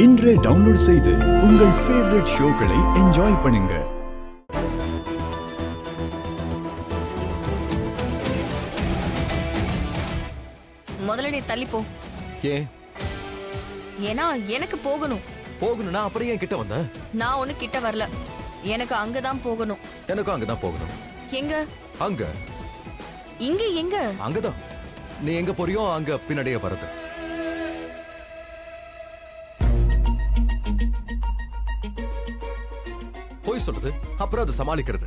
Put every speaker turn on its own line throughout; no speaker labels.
இன்றே டவுன்லோட் செய்து உங்கள் ஃபேவரட் ஷோக்களை என்ஜாய் பண்ணுங்க.
முதல்ல நீ தள்ளி போ.
ஏன்?
ஏன்னா எனக்கு போகணும்.
போகணும்னா அப்புறம் ஏன் கிட்ட வந்த?
நான் ஒண்ணு கிட்ட வரல, எனக்கு அங்கதான் போகணும்.
எனக்கும் அங்கதான் போகணும்.
எங்க?
அங்க.
இங்க எங்க?
அங்கதான். நீ எங்க போறியோ அங்க பின்னாடியே வருது. போய் சொல்றது அப்புறம் அதை சமாளிக்கிறது.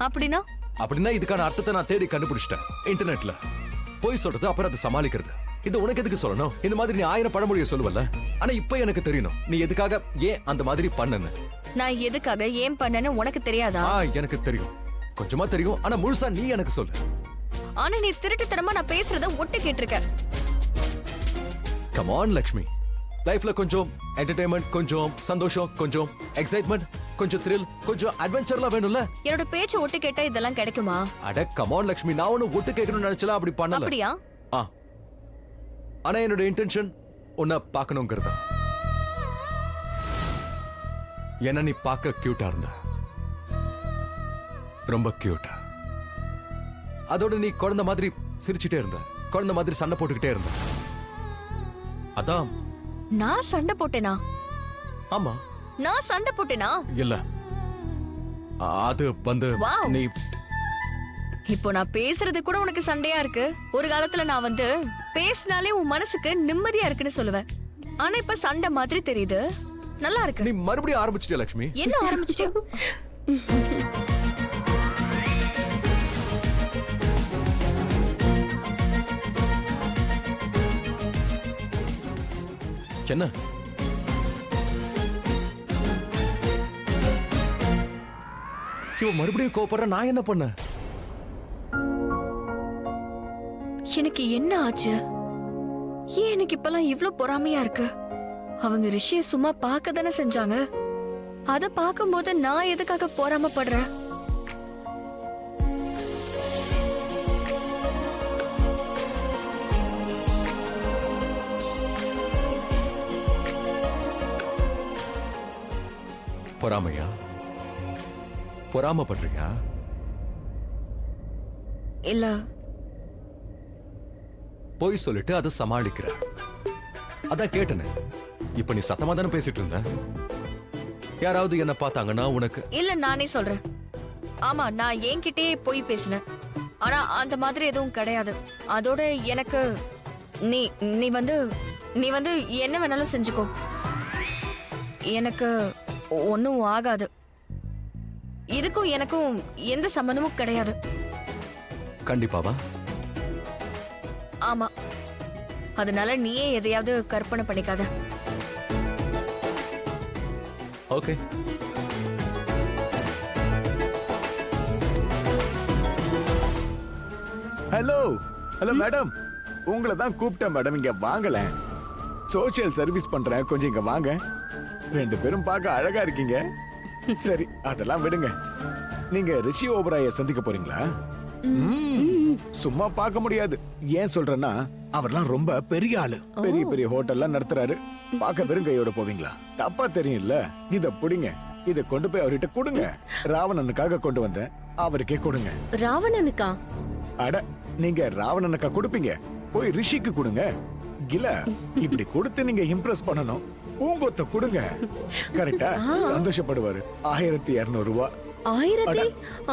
அப்படின்னா?
அப்படின்னா இதுக்கான அர்த்தத்தை நான் தேடி கண்டுபிடிச்சிட்டேன் இன்டர்நெட்ல. போய் சொல்றது அப்புறம் அதை சமாளிக்கிறது. இது உனக்கு எதுக்கு சொல்லணும்? இந்த மாதிரி நீ 1000 பழமொழியை சொல்லுவல்ல. ஆனா இப்ப எனக்கு தெரியணும் நீ எதுக்காக ஏன் அந்த மாதிரி பண்ணனு.
நான் எதுக்காக ஏன் பண்ணேன்னு உனக்கு தெரியாதா?
எனக்கு தெரியும், கொஞ்சமா தெரியும். ஆனா முழுசா நீ எனக்கு சொல்லு.
ஆனா நீ திருட்டுத்தனமா நான் பேசுறத ஒட்டு கேட்டிருக்க.
கம் ஆன் லக்ஷ்மி, லைஃப்ல கொஞ்சம் என்டர்டெயின்மெண்ட், கொஞ்சம் சந்தோஷம், கொஞ்சம் எக்ஸைட்மெண்ட், கொஞ்சம் த்ரில், கொஞ்சம் அட்வென்ச்சர்லாம் வேணும்ல.
என்னோட பேச்சு ஒட்டு கேட்டா இதெல்லாம் கிடைக்குமா?
அட கம் ஆன் லக்ஷ்மி, நான் ஒன்னு ஒட்டு கேட்கணும்னு நினைச்சல, அப்படி பண்ணல.
அப்படியா?
ஆனா என்னோட இன்டென்ஷன் உன்னை பார்க்கணுங்கிறது. என்ன நீ பார்க்க கியூட்டா இருந்த, ரொம்ப கியூட்டா. அதோட நீ குழந்தை மாதிரி சிரிச்சுட்டே இருந்த, குழந்தை மாதிரி சண்டை போட்டுக்கிட்டே இருந்த. அதான்.
நான் சண்டை போட்டேனா?
ஆமா,
நான் சண்டை போட்டேனா?
இல்ல, அது வந்து நீ
இப்போ நான் பேசுறது கூட உனக்கு சண்டையா இருக்கு. ஒரு காலத்துல நான் வந்து பேசினாலே உன் மனசுக்கு நிம்மதியா இருக்குன்னு சொல்லுவேன். ஆனா இப்ப சண்டை மாதிரி தெரியுது. நல்லா இருக்கு.
நீ மறுபடியும் ஆரம்பிச்சிட்டியா லக்ஷ்மி?
என்ன ஆரம்பிச்சிட்டியா?
என்ன? இவ மறுபடியும் கோபப்படுற, நான் என்ன பண்ண?
எனக்கு என்ன ஆச்சு? ஏன் எனக்கு இப்பெல்லாம் இவ்ளோ பொறாமையா இருக்கு? அவங்க ரிஷிய சும்மா பார்க்க தானே செஞ்சாங்க. அத பார்க்கும்போது நான் எதுக்காக பொறாமப்படுறேன்?
பொறாமையா? பொறாமப்படுறியா?
இல்ல,
போய் சொல்லிட்டு அதை சமாளிக்கிற. அதான் கேட்டனே. இப்ப நீ சத்தமா தானே பேசிட்டு இருந்த. யாராவது என்ன பார்த்தாங்கன்னா உனக்கு?
இல்ல, நானே சொல்றேன். ஆமா, நான் என்கிட்டயே போய் பேசினேன். ஆனா அந்த மாதிரி எதுவும் கிடையாது. அதோட எனக்கு நீ நீ வந்து நீ வந்து என்ன வேணாலும் செஞ்சுக்கோ, எனக்கு ஒன்னும் ஆகாது. இதுக்கும் எனக்கும் எந்த சம்பந்தமும் கிடையாது.
கண்டிப்பாவா?
ஆமா, அதனால நீயே எதையாவது கற்பனை பண்ணிக்காத.
ஓகே.
ஹலோ ஹலோ மேடம், உங்களை தான் கூப்பிட்டேன் மேடம். இங்க வாங்கல, சோசியல் சர்வீஸ் பண்றேன், கொஞ்சம் இங்க வாங்க. 2 பேரும் பார்க்க அழகா இருக்கீங்க. சரி, அதெல்லாம் விடுங்க. நீங்க ரிஷி ஓபராய சந்திக்க போறீங்களா? சும்மா பார்க்க முடியாது. ஏன் சொல்றேன்னா, அவர்லாம் ரொம்ப பெரிய ஆளு, பெரிய பெரிய ஹோட்டல்லாம் நடத்துறாரு. பார்க்க வெறும் கையோட போவீங்களா? தப்பா தெரியும்ல. இத புடிங்க, இத கொண்டு போய் அவர்கிட்ட கொடுங்க. ராவணனுக்காக கொண்டு வந்தேன், அவருக்கே கொடுங்க.
ராவணனுக்கா?
அட, நீங்க ராவணனுக்கா கொடுப்பீங்க, போய் ரிஷிக்கு கொடுங்க. இல்ல, இப்படி கொடுத்து நீங்க இம்ப்ரெஸ் பண்ணணும். பூங்கொத்த கொடுங்க, கரெக்டா? சந்தோஷப்படுவாரு. 1200 ரூபாய்.
1000?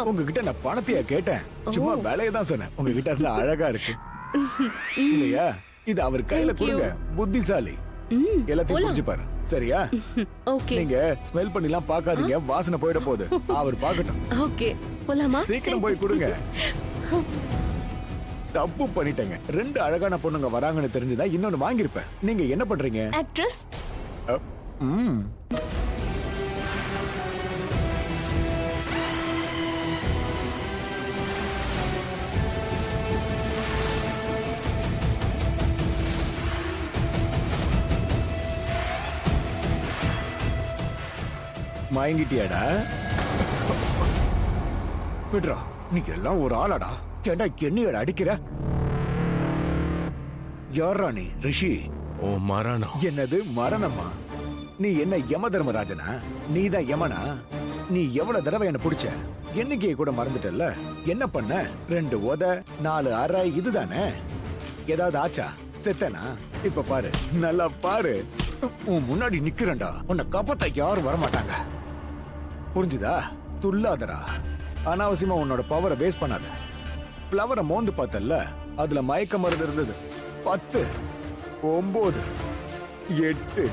உங்ககிட்ட நான் பணத்தையா கேட்டேன்? சும்மா வேலையை தான் சொன்னேன். உங்ககிட்ட இருந்தா அழகா இருக்கு இல்லையா? இது அவர் கையில கொடுங்க. புத்திசாலி, எல்லாத்தையும் புரிஞ்சுப்பாரு. சரியா?
ஓகே.
நீங்க ஸ்மெல் பண்ணிலாம் பார்க்காதீங்க, வாசனை போயிட போகுது. அவர் பார்க்கட்டும்.
ஓகே, போலாமா?
சீக்கிரம் போய் கொடுங்க. தப்பு பண்ணிட்டேங்க. 2 அழகான பொண்ணுங்க வராங்கன்னு தெரிஞ்சுதா இன்னொன்னு வாங்கியிருப்பேன். நீங்க என்ன பண்றீங்க?
ஆக்ட்ரஸ்.
மயங்கிட்டியாடா? விட்ரா, நீங்க எல்லாம் ஒரு ஆளாடா. ஏண்டா என்னையோட அடிக்கிற? யாரா நீ? ரிஷி.
ஓ மரணம்.
என்னது மரணமா? நீ என்ன யம தர்மராஜனா? நீ தான் யமனா? நீ எவ்வளவு தடவை என்ன பிடிச்ச? எண்ணிக்கையை கூட மறந்துட்டல்ல? என்ன பண்ண? 2 உத 4 அரை இதுதானே? ஏதாவது ஆச்சா? செத்தனா? இப்ப பாரு, நல்லா பாரு. உன் முன்னாடி நிக்கிறேன்டா. உன்னை காப்பாத்த யாரும் வரமாட்டாங்க. புரிஞ்சுதா? துல்லாதடா. அனாவசியமா உன்னோட பவரை வேஸ்ட் பண்ணாத. பிளவரை மோந்து பார்த்தல்ல, அதுல மயக்க மருந்து இருந்தது. 10 9 8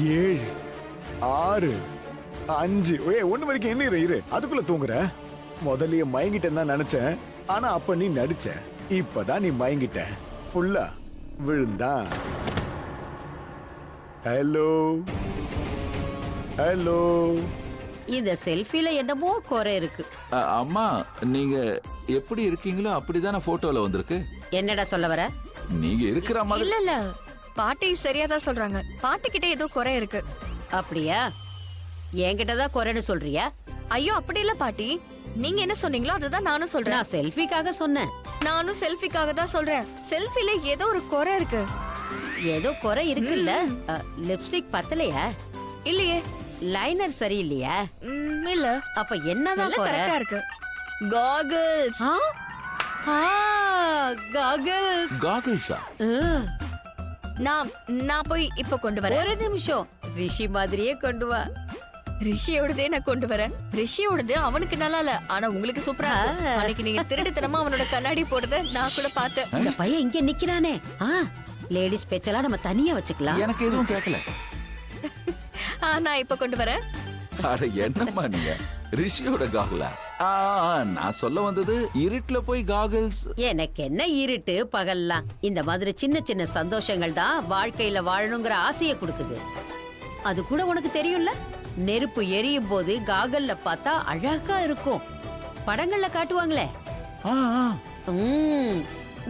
7 6 5 ஒண்ணு வரைக்கும் என்ன இரு அதுக்குள்ள தூங்குற. முதல்லயே மயங்கிட்டேன்னு தான் நினைச்சேன். ஆனா அப்ப நீ நடிச்ச. இப்பதான் நீ மயங்கிட்ட. ஃபுல்லா விழுந்தா. Hello hello.
இந்த செல்ஃபில என்னமோ குறை இருக்கு.
அம்மா நீங்க எப்படி இருக்கீங்களோ அப்படிதானே போட்டோல வந்திருக்கு.
என்னடா சொல்ல வர?
நீங்க இருக்கிற மாதிரி
இல்ல இல்ல பாட்டி சரியாதான் சொல்றாங்க. பாட்டி கிட்ட ஏதோ குறை இருக்கு.
அப்படியா? என்கிட்ட தான் குறைன்னு சொல்றியா?
ஐயோ அப்படி இல்ல பாட்டி, நீங்க என்ன சொன்னீங்களோ அதுதான் நானும் சொல்றேன்.
நான் செல்ஃபிக்காக சொன்னேன்.
நானும் செல்ஃபிக்காக தான் சொல்றேன். செல்ஃபில ஏதோ ஒரு குறை இருக்கு.
ஏதோ குறை இருக்குல்ல. லிப்ஸ்டிக் பத்தலையா?
இல்லையே.
லைனர் சரியில்லையா?
இல்ல.
அப்ப என்னதான் குறை?
கரெக்டா இருக்கு. காகல்ஸ்.
காகல்ஸ்.
காகல்ஸா?
நான் போய் இப்ப கொண்டு வரேன்.
ஒரு நிமிஷம், ரிஷி மாதிரியே கொண்டு வா.
ரிஷியோடதே நான் கொண்டு வரேன். ரிஷியோடது அவனுக்கு நல்லா இல்ல, ஆனா உங்களுக்கு சூப்பரா இருக்கு. அன்னைக்கு நீங்க திருட்டுத்தனமா அவனோட கண்ணாடி போடுறத நான் கூட பார்த்தேன்.
இந்த பையன் இங்க நிக்கிறானே. லேடிஸ் ஸ்பெஷலா நம்ம தனியா வச்சுக்கலாம்.
எனக்கு எதுவும் கேட்கல.
நான் இப்ப கொண்டு வரேன்.
அட என்னம்மா நீங்க ரிஷியோட காகுலா? நான் சொல்ல வந்தது இருட்டுல போய் காகல்ஸ்.
எனக்கு என்ன இருட்டு பகல்லாம். இந்த மாதிரி சின்ன சின்ன சந்தோஷங்கள் தான் வாழ்க்கையில வாழணுங்கிற ஆசையை கொடுக்குது. அது கூட உனக்கு தெரியும்ல, நெருப்பு எரியும் போது காகல்ல பார்த்தா அழகா இருக்கும். படங்கள்ல காட்டுவாங்களே.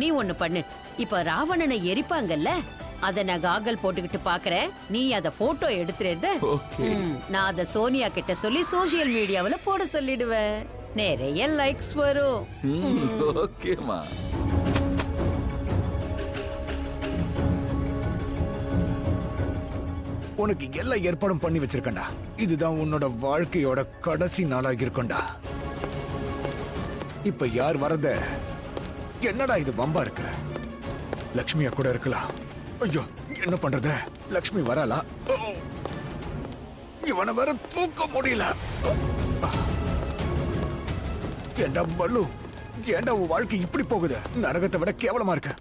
நீ ஒண்ணு பண்ணு. இப்ப ராவணனை எரிப்பாங்கல்ல, அத நான் காகல் போட்டுக்கிட்டு பாக்குறேன். நீ அத போட்டோ எடுத்துறேன். நான் அத சோனியா கிட்ட சொல்லி சோசியல் மீடியாவுல போட சொல்லிடுவேன். நிறைய லைக்ஸ் வரும்.
ஓகேமா.
உனக்கு எல்லா ஏற்பாடும் பண்ணி வச்சிருக்கேன்டா. இதுதான் உன்னோட வாழ்க்கையோட கடைசி நாளாக இருக்கும்டா. இப்ப யார் வரத? என்னடா இது வம்பா இருக்கு? லக்ஷ்மியா கூட இருக்கலாம். ஐயோ என்ன பண்றது? லக்ஷ்மி வரலா? இவனை வர தூக்க முடியல. ஏண்டா பல்லு, ஏண்டா உன் வாழ்க்கை இப்படி போகுது? நரகத்தை விட கேவலமா இருக்க.